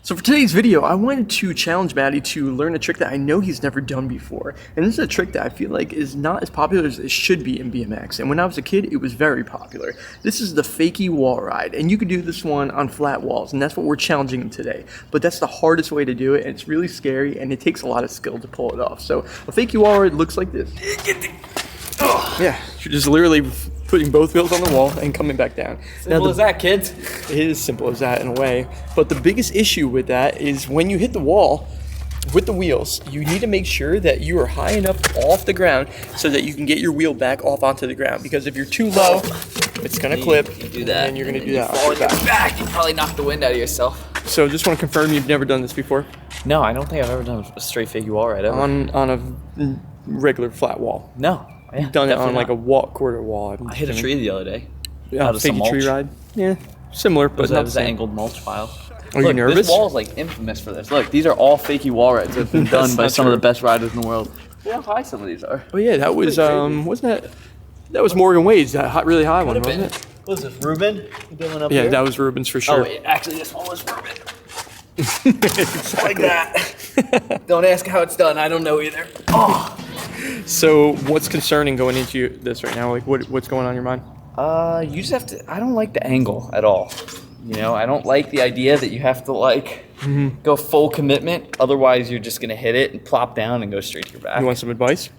So for today's video, I wanted to challenge Matty to learn a trick that I know he's never done before. And this is a trick that I feel like is not as popular as it should be in BMX. And when I was a kid, it was very popular. This is the Fakie wall ride. And you could do this one on flat walls. And that's what we're challenging him today. But that's the hardest way to do it. And it's really scary. And it takes a lot of skill to pull it off. So a Fakie wall ride looks like this. Yeah, you're just literally putting both wheels on the wall and coming back down. Simple as that, kids. It is simple as that in a way. But the biggest issue with that is when you hit the wall with the wheels, you need to make sure that you are high enough off the ground so that you can get your wheel back off onto the ground. Because if you're too low, it's gonna clip. You do that. And you're gonna do that. Fall on your back. You probably knock the wind out of yourself. So just want to confirm you've never done this before? No, I don't think I've ever done a straight Fakie wall ride ever. On a regular flat wall. No. Yeah, You've done it on like a quarter wall. I hit a tree the other day. Yeah, Fakie tree ride. Yeah, similar, but that not was the an same. angled mulch pile. Are you nervous? This wall is like infamous for this. Look, these are all Fakie wall rides that have been done by some of the best riders in the world. Look how high some of these are. Oh yeah, that was wasn't that was Morgan Wade's really high one, wasn't it? What is this, Ruben? Up Yeah, here? that was Ruben's for sure. Oh, wait, actually, this one was Ruben. Like that. Don't ask how it's done. I don't know either. Oh. So what's concerning going into this right now? Like what's going on in your mind? You just have to, I don't like the angle at all. You know, I don't like the idea that you have to like go full commitment. Otherwise, you're just going to hit it and plop down and go straight to your back. You want some advice?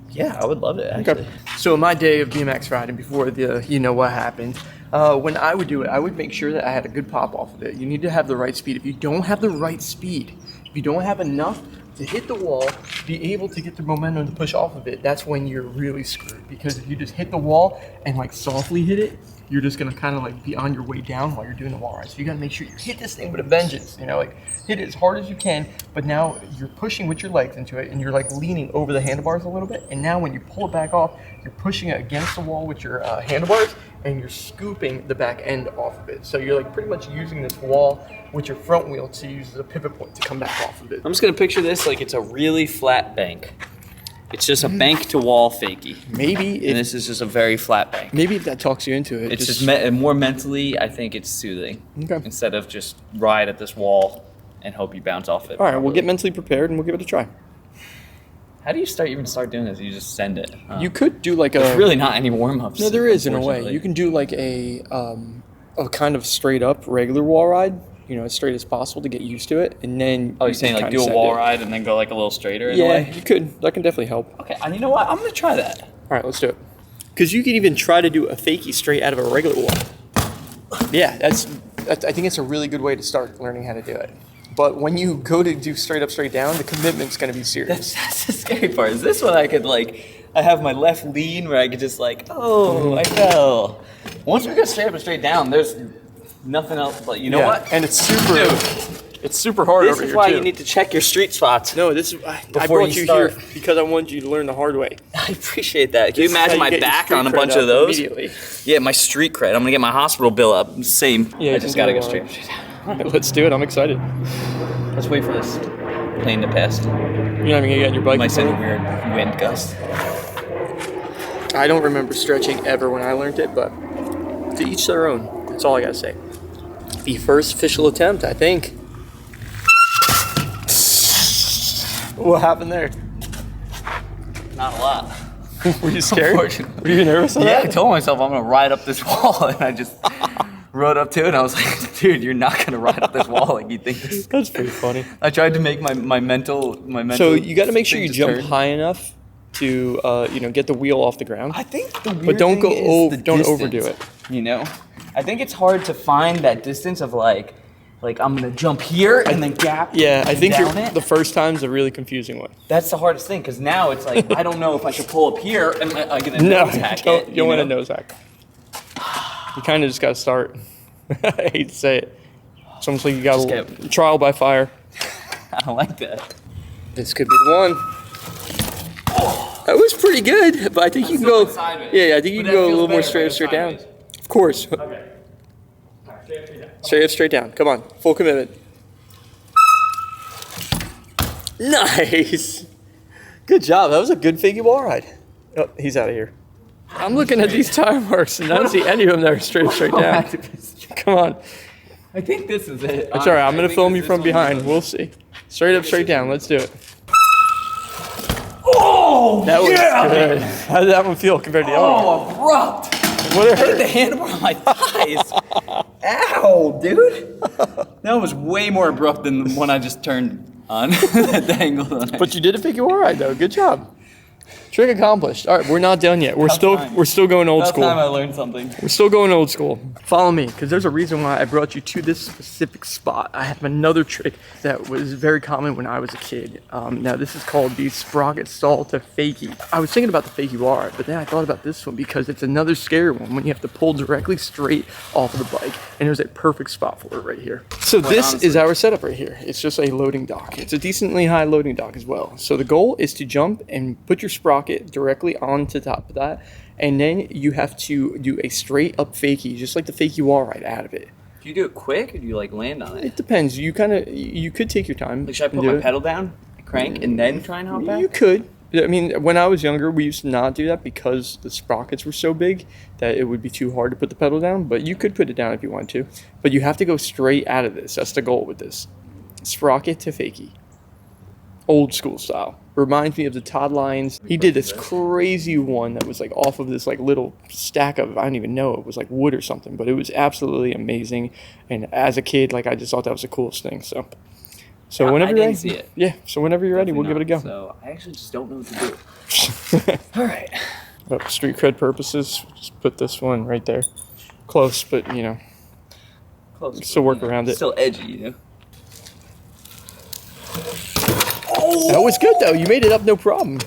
Yeah, I would love it, actually. Okay. So in my day of BMX riding before the, you know what happened, when I would do it, I would make sure that I had a good pop off of it. You need to have the right speed. If you don't have the right speed, if you don't have enough to hit the wall, be able to get the momentum to push off of it, that's when you're really screwed. Because if you just hit the wall and like softly hit it, you're just gonna kind of like be on your way down while you're doing the wall ride. So you gotta make sure you hit this thing with a vengeance, you know, like hit it as hard as you can, but now you're pushing with your legs into it and you're like leaning over the handlebars a little bit. And now when you pull it back off, you're pushing it against the wall with your handlebars and you're scooping the back end off of it. So you're like pretty much using this wall with your front wheel to use as a pivot point to come back off of it. I'm just gonna picture this like it's a really flat bank. It's just a bank to wall Fakie. Maybe and this is just a very flat bank. Maybe if that talks you into it. It's just more mentally, I think it's soothing. Okay. Instead of just ride at this wall and hope you bounce off it. All right, we'll get mentally prepared and we'll give it a try. How do you even start doing this? You just send it. You could do like There's really not any warm-ups. No, there is in a way. You can do like a kind of straight up regular wall ride, you know, as straight as possible to get used to it, and then. Oh, you're saying like do a wall ride and then go like a little straighter in a way? Yeah, you could. That can definitely help. Okay, and you know what? I'm gonna try that. All right, let's do it. Because you can even try to do a Fakie straight out of a regular wall. Yeah, that's. I think it's a really good way to start learning how to do it. But when you go to do straight up, straight down, the commitment's going to be serious. That's the scary part. Is this one I could like, I have my left lean where I could just like, oh, I fell. Once we go straight up and straight down, there's nothing else. But you know what? And it's super hard over here. This is why you need to check your street spots. No, this is I brought you here because I wanted you to learn the hard way. I apprate that. Can you imagine my back on a bunch of those? Immediately. Yeah, my street cred. I'm gonna get my hospital bill up. Same. Yeah, I just gotta go straight down. All right, let's do it. I'm excited. Let's wait for this plane to pass. You're not even gonna get on your bike. Might send a weird wind gust. I don't remember stretching ever when I learned it, but to each their own. That's all I gotta say. The first official attempt, I think. What happened there? Not a lot. Were you scared? Were you nervous on Yeah, that? I told myself I'm gonna ride up this wall, and I just rode up to it. And I was like, dude, you're not gonna ride up this wall like you think this. That's pretty funny. I tried to make my mental. So you got to make sure you jump high enough to get the wheel off the ground. I think the weird but don't thing is the don't distance, overdo it. You know, I think it's hard to find that distance of like I'm gonna jump here and then gap. Yeah, I think down the first time's a really confusing one. That's the hardest thing because now it's like I don't know if I should pull up here and I'm gonna nose hack it. You don't want to know? nose hack. You kind of just got to start. I hate to say it. It's almost like you got a trial by fire. I don't like that. This could be the one. That was pretty good, but I think you can go. Yeah, I think you can go a little more straight down. Of course. Okay. Straight up, straight down. Come on, full commitment. Nice. Good job. That was a good Fakie wall ride. Oh, he's out of here. I'm looking at these tire marks and I don't see any of them that are straight down. Come on. I think this is it. It's all right. I'm going to film you from behind. We'll see. Straight up, straight down. Let's do it. Oh, That was good. How did that one feel compared to the other one? Oh, abrupt. What it I hit hurt? the handlebar on my thighs. Ow, dude. That was way more abrupt than the one I just turned on. The angle on it. But you did it figure all right, though. Good job. Trick accomplished. All right, we're not done yet. We're Time. still going old Last school. time I learned something. We're still going old school. Follow me, because there's a reason why I brought you to this specific spot. I have another trick that was very common when I was a kid. Now, this is called the Sprocket stall to Fakie. I was thinking about the Fakie wire, but then I thought about this one because it's another scary one when you have to pull directly straight off of the bike. And there's a perfect spot for it right here. So this is our setup right here. It's just a loading dock. It's a decently high loading dock as well. So the goal is to jump and put your Sprocket directly onto top of that, and then you have to do a straight up fakie, just like the Fakie wall ride out of it. Do you do it quick or do you like land on it? It depends. You could take your time. Like, should I put my pedal down, crank, and then try and hop back? You could. I mean, when I was younger, we used to not do that because the sprockets were so big that it would be too hard to put the pedal down, but you could put it down if you want to. But you have to go straight out of this. That's the goal with this. Sprocket to Fakie. Old school style. Reminds me of the Todd Lyons. He did this crazy one that was like off of this like little stack of, I don't even know, it was like wood or something, but it was absolutely amazing. And as a kid, like I just thought that was the coolest thing. So Yeah, whenever I you're didn't ready, see it. yeah. So whenever you're ready, we'll give it a go. So I actually just don't know what to do. All right. For street cred purposes, just put this one right there. Close, but you know, Close. still work around it. Still edgy, you know. That was good though. You made it up, no problem.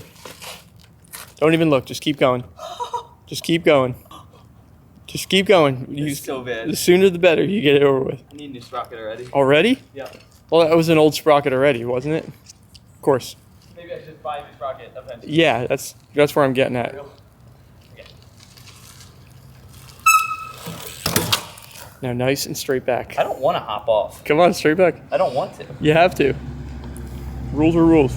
Don't even look. Just keep going. Just keep going. Just keep going. It's so bad. The sooner the better. You get it over with. I need a new sprocket already. Already? Yeah. Well, that was an old sprocket already, wasn't it? Of course. Maybe I should buy a new sprocket eventually. Yeah, that's where I'm getting at. Okay. Now, nice and straight back. I don't want to hop off. Come on, straight back. I don't want to. You have to. Rules are rules.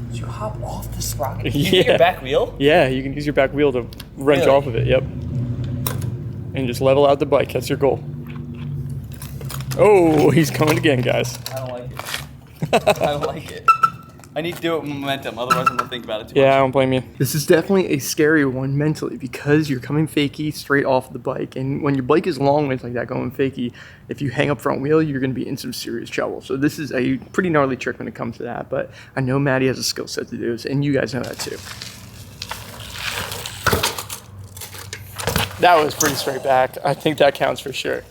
Did you hop off the sprocket? Yeah. You get your back wheel? Yeah, you can use your back wheel to wrench Really? off of it. Yep. And just level out the bike. That's your goal. Oh, he's coming again, guys. I don't like it. I don't like it. I need to do it with momentum, otherwise I'm gonna think about it too Yeah, I much. don't blame you. This is definitely a scary one mentally because you're coming fakie straight off the bike. And when your bike is long ways like that going fakie, if you hang up front wheel, you're going to be in some serious trouble. So this is a pretty gnarly trick when it comes to that. But I know Matty has a skill set to do this, and you guys know that too. That was pretty straight back. I think that counts for sure.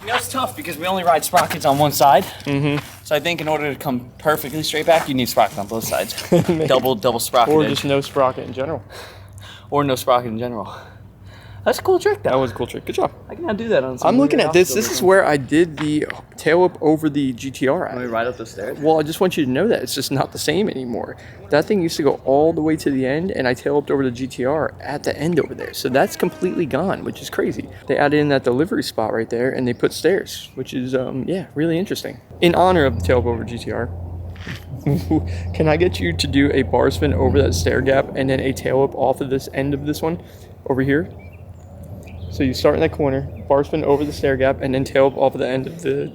You know, it's tough because we only ride sprockets on one side. Mm-hmm. So I think in order to come perfectly straight back, you need sprocket on both sides. double sprocket Or edge. just no sprocket in general. Or no sprocket in general. That's a cool trick, though. That was a cool trick. Good job. I can now do that on some I'm looking weird at this. obstacle This is weekend. where I did the tail whip over the GTR Let me at. ride up the stairs. Well, I just want you to know that it's just not the same anymore. That thing used to go all the way to the end, and I tail whipped over the GTR at the end over there. So that's completely gone, which is crazy. They added in that delivery spot right there, and they put stairs, which is, yeah, really interesting. In honor of the tail whip over GTR, can I get you to do a bar spin over that stair gap and then a tail whip off of this end of this one over here? So you start in that corner, bar spin over the stair gap, and then tail whip off of the end of the...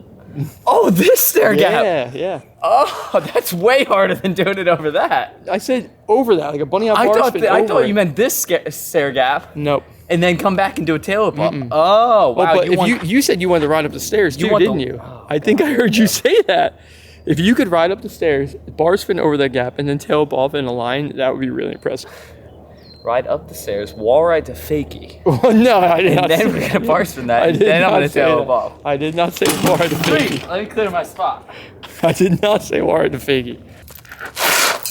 Oh, this stair gap! Yeah, yeah. Oh, that's way harder than doing it over that. I said over that, like a bunny hop I bar thought spin I over thought it. you meant this stair gap, Nope. and then come back and do a tail whip up. Oh, wow! But you said you wanted to ride up the stairs too, want the- didn't you? Oh, I think I heard you say that. If you could ride up the stairs, bar spin over that gap, and then tail whip off in a line, that would be really impressive. Ride up the stairs, wall ride to Fakie, Well, no, I did not and then say we're gonna bar spin that, I and did then I'm not gonna say tail that. whip off. I did not say bar to fakie. Let me clear my spot. I did not say wire to fakie.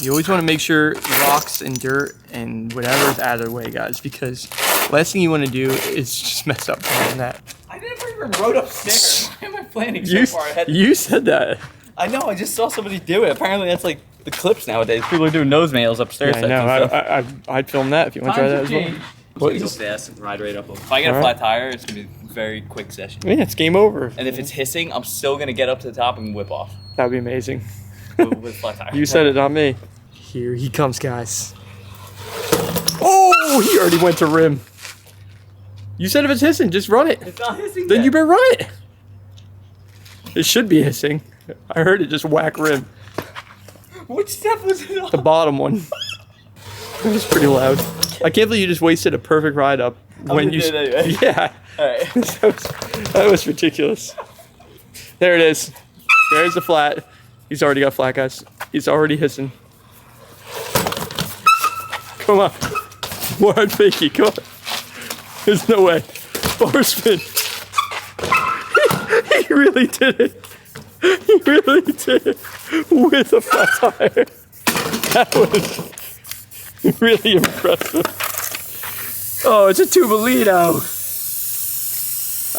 You always want to make sure rocks and dirt and whatever is out of the way, guys, because last thing you want to do is just mess up on that. I never even rode upstairs. Why am I planning You, so far ahead? you said that. I know. I just saw somebody do it. Apparently, that's like the clips nowadays. People are doing nose nails upstairs. I know. I'd film that if you want to try that as well. What Go is- fast and ride right up them. If I get a Alright. flat tire, it's gonna be a very quick session. Yeah, it's game over. And if it's hissing, I'm still gonna get up to the top and whip off That'd be amazing. with flat tire. You said it, not me. Here he comes, guys. Oh, he already went to rim. You said if it's hissing, just run it. It's not hissing. Then yet. you better run it. It should be hissing. I heard it just whack rim. Which step was it on? The bottom one. It was pretty loud. I can't believe you just wasted a perfect ride up when you. Anyway. Yeah. All right. That was ridiculous. There it is. There's the flat. He's already got flat, guys. He's already hissing. Come on. More hard fakie. Come on. There's no way. Bar spin. He really did it. He really did it with a flat tire. That was really impressive. Oh, it's a Tubolino.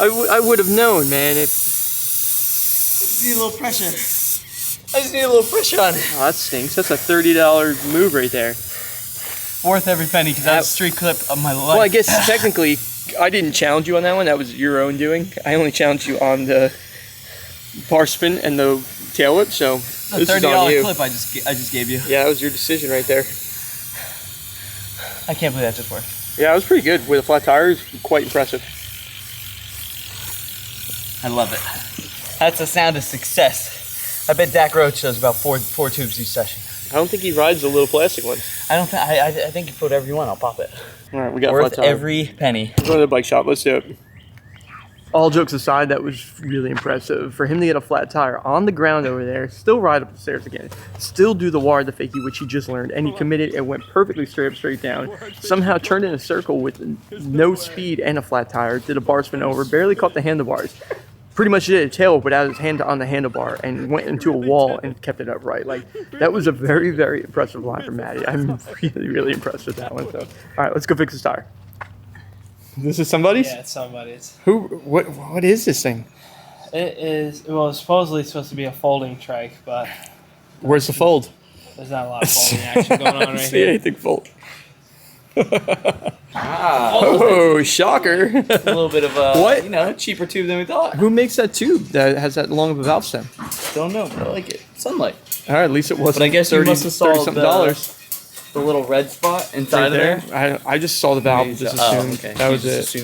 I would have known, man. If Just need a little pressure. I just need a little pressure on it. oh, that stinks. That's a $30 move right there. Worth every penny because that's a street clip of my life. Well, I guess technically, I didn't challenge you on that one. That was your own doing. I only challenged you on the bar spin and the tail whip. So the this is on $30 you. clip I just gave you. Yeah, that was your decision right there. I can't believe that just worked. Yeah, it was pretty good with a flat tire. It was quite impressive. I love it. That's the sound of success. I bet Dak Roach does about four tubes each session. I don't think he rides the little plastic ones. I think you put whatever you want. I'll pop it. All right, we got Worth flat tire. every penny. Go to the bike shop. Let's do it. All jokes aside, that was really impressive. For him to get a flat tire on the ground over there, still ride up the stairs again, still do the wire the fakie, which he just learned, and he committed and went perfectly straight up, straight down, somehow turned in a circle with no speed and a flat tire, did a bar spin over, barely caught the handlebars. Pretty much did a tail without his hand on the handlebar and went into a wall and kept it upright. Like, that was a very, very impressive line from Matty. I'm really, really impressed with that one. So, all right, let's go fix his tire. This is somebody's? Yeah, it's somebody's. Who? What is this thing? It is, well, it's supposedly supposed to be a folding trike, but Where's the fold? there's not a lot of folding action going on I don't right see here. anything fold. Ah, Oh, shocker. a little bit of a What? cheaper tube than we thought. Who makes that tube that has that long of a valve stem? Don't know, but I like it. Sunlight. All right, at least it wasn't But I guess you 30, must have saw 30-something the- dollars. The little red spot inside Right of there. there. I just saw the valve. Just assumed okay. that You was just it.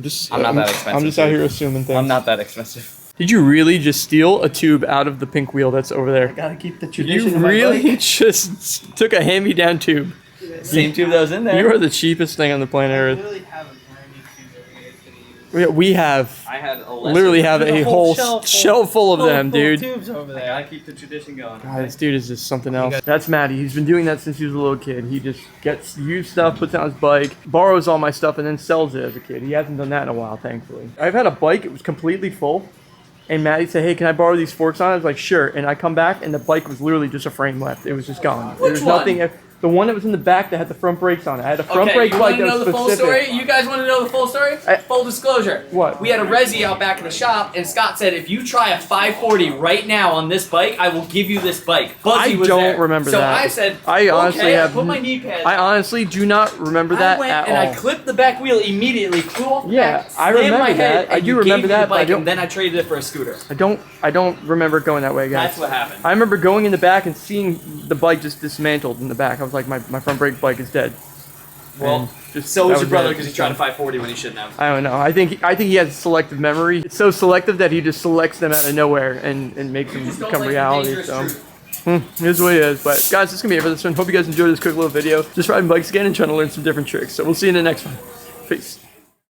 Assumed. I'm I'm not that expensive, I'm just out dude. here assuming things. I'm not that expensive. Did you really just steal a tube out of the pink wheel that's over there? Gotta keep the You tradition. of my really bike. just took a hand-me-down tube. Same tube that was in there. You are the cheapest thing on the planet Earth. literally have a brand new tube that we could use. We have I had a literally have There's a a whole whole shelf full of them, Full dude. tubes over I there. gotta keep the tradition going. God, this dude is just something else. That's Matty. He's been doing that since he was a little kid. He just gets used stuff, puts it on his bike, borrows all my stuff, and then sells it as a kid. He hasn't done that in a while, thankfully. I've had a bike, it was completely full, and Matty said, hey, can I borrow these forks on it? I was like, sure. And I come back, and the bike was literally just a frame left. It was just gone. There was Which one? nothing. The one that was in the back that had the front brakes on it. I had a front Okay, brake you bike want to that know was the full specific. story? You guys want to know the full story? Full disclosure. What? We had a resi out back in the shop, and Scott said, if you try a 540 right now on this bike, I will give you this bike. Buzzy I was don't there. remember so that. I said, I honestly okay, have- I put my knee pads I honestly do not remember that I went at and all. I clipped the back wheel immediately, flew off the Yeah, back, I slammed remember my head, that. I and do you remember gave me that, the but I bike, don't- and then I traded it for a scooter. I don't remember going that way, guys. That's what happened. I remember going in the back and seeing the bike just dismantled in the back. I was like, my front brake bike is dead. Well, And just, so that was your brother it. because he tried a 540 when he shouldn't have. I don't know. I think he has selective memory. It's so selective that he just selects them out of nowhere and makes them Just don't become like the reality. dangerous So truth. here's what it is. But guys, this is gonna be it for this one. Hope you guys enjoyed this quick little video. Just riding bikes again and trying to learn some different tricks. So we'll see you in the next one. Peace.